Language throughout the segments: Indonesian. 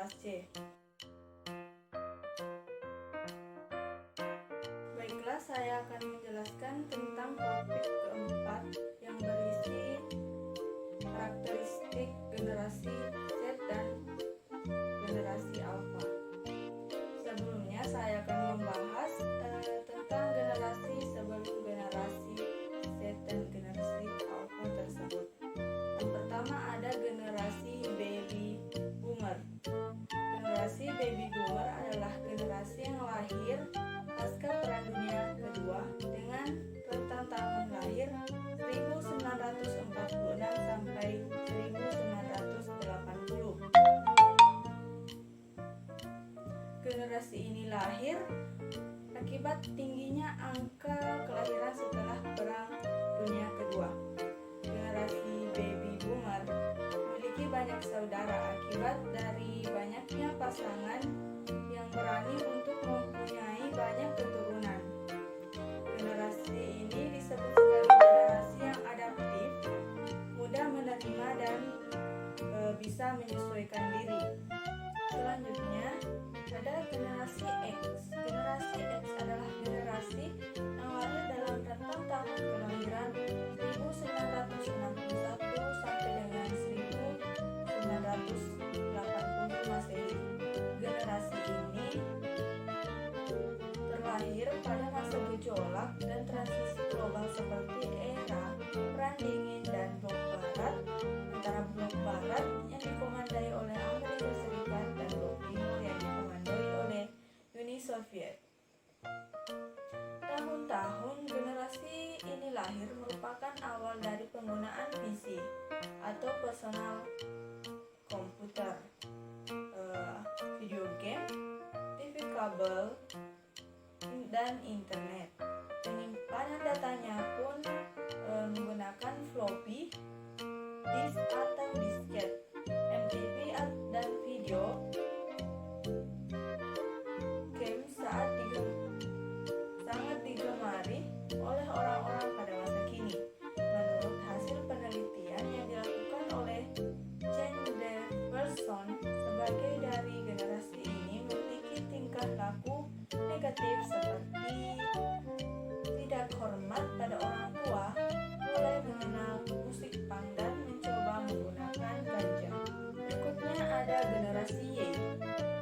kelas C. Baiklah, saya akan menjelaskan tentang topik keempat yang berisi karakteristik generasi Z dan generasi Alpha. Sebelumnya saya akan membahas tentang generasi sebelum generasi Z dan generasi Alpha tersebut. Yang pertama ada generasi baby boomer. Generasi baby boomer adalah generasi yang lahir pasca Perang Dunia Kedua dengan rentang tahun lahir 1946 sampai 1980. Generasi ini lahir akibat tingginya angka kelahiran setelah Perang Dunia Kedua. Generasi baby boomer memiliki banyak saudara akibat dari banyaknya pasangan yang berani untuk mempunyai banyak keturunan. Generasi ini disebut sebagai generasi yang adaptif, mudah menerima dan bisa menyesuaikan diri. Selanjutnya ada generasi X. Generasi X adalah generasi yang lahir dalam rentang tahun kelahiran 1961 sampai dengan 1980 Masehi. Generasi ini terlahir pada masa gejolak dan transisi global seperti era Perang Dingin dan Blok Barat, antara Blok Barat yang dikomandai oleh Amerika Serikat dan Blok Timur yang dikomandoi oleh Uni Soviet. Tahun-tahun generasi ini lahir merupakan awal dari penggunaan PC atau personal komputer, video game, TV kabel, dan internet. Penyimpanan datanya pun menggunakan floppy disk atau disket, MTV dan video game sangat digemari oleh orang-orang pada masa kini. Menurut hasil penelitian yang dilakukan oleh Chandlerson, sebagai dari generasi ini memiliki tingkah laku negatif seperti tidak hormat pada orang tua, mulai mengenal musik punk dan mencoba menggunakan ganja. Berikutnya ada generasi Y.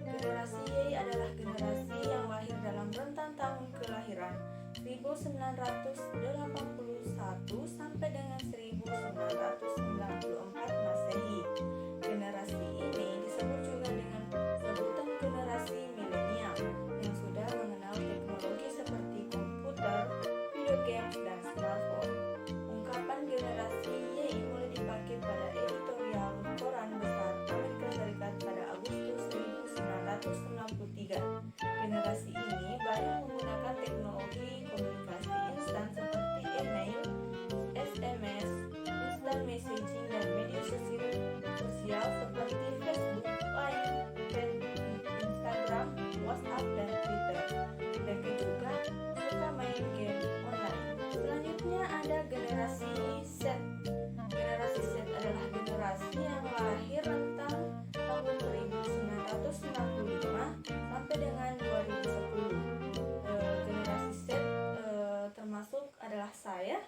Generasi Y adalah generasi yang lahir dalam rentang tahun kelahiran 1981 sampai dengan 1994 Masehi. Generasi ini disebut juga dengan sebutan generasi milenial yang sudah mengenal teknologi seperti komputer, video games, dan smartphone. Ungkapan generasi Y mulai dipakai pada editorial koran besar Amerika Serikat pada Agustus 1963. Generasi ini banyak menggunakan teknologi komunikasi instan seperti email, SMS, instant messaging, dan media sosial seperti Facebook, Line, Instagram, WhatsApp, dan Twitter. Mereka juga suka main game online. Selanjutnya ada generasi Z. Generasi Z adalah generasi yang lahir rentang tahun 1995 sampai dengan 2010. Generasi Z termasuk adalah saya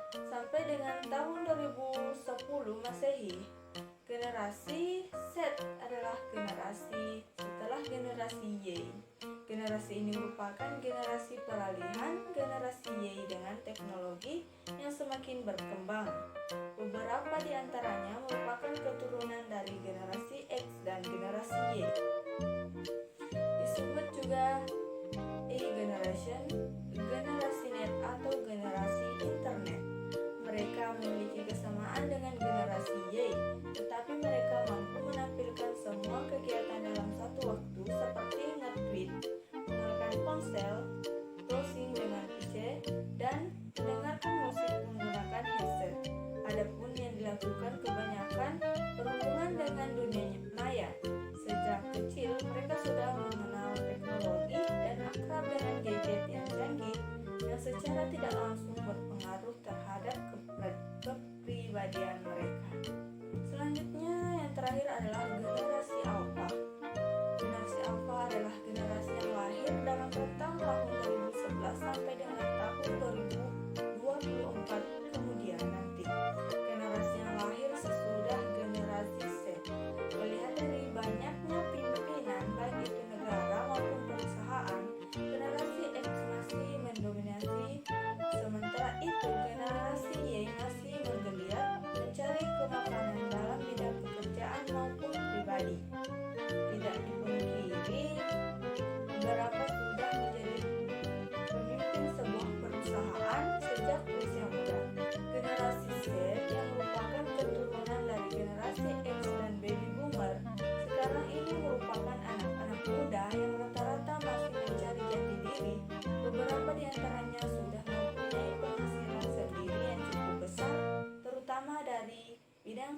sampai dengan tahun 2010 Masehi. Generasi Z adalah generasi setelah generasi Y. Generasi ini merupakan generasi peralihan generasi Y dengan teknologi yang semakin berkembang. Beberapa di antaranya merupakan keturunan dari generasi X dan generasi Y. Disebut juga A generation, generasi net atau generasi internet. Mereka memiliki kesamaan dengan generasi Y, tetapi mereka mampu menampilkan semua kegiatan dalam satu waktu seperti nge-tweet, menggunakan ponsel, browsing dengan PC, dan mendengarkan musik menggunakan headset. Adapun yang dilakukan kebanyakan berhubungan dengan dunia maya. Sejak kecil mereka sudah mengenal teknologi dan akrab dengan gadget yang canggih yang secara tidak langsung berpengaruh terhadap kepribadian mereka. Selanjutnya yang terakhir adalah generasi Alpha.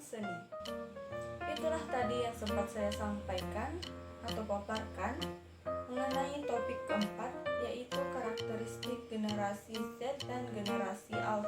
seni. Itulah tadi yang sempat saya sampaikan atau paparkan mengenai topik keempat, yaitu karakteristik generasi Z dan generasi Alpha.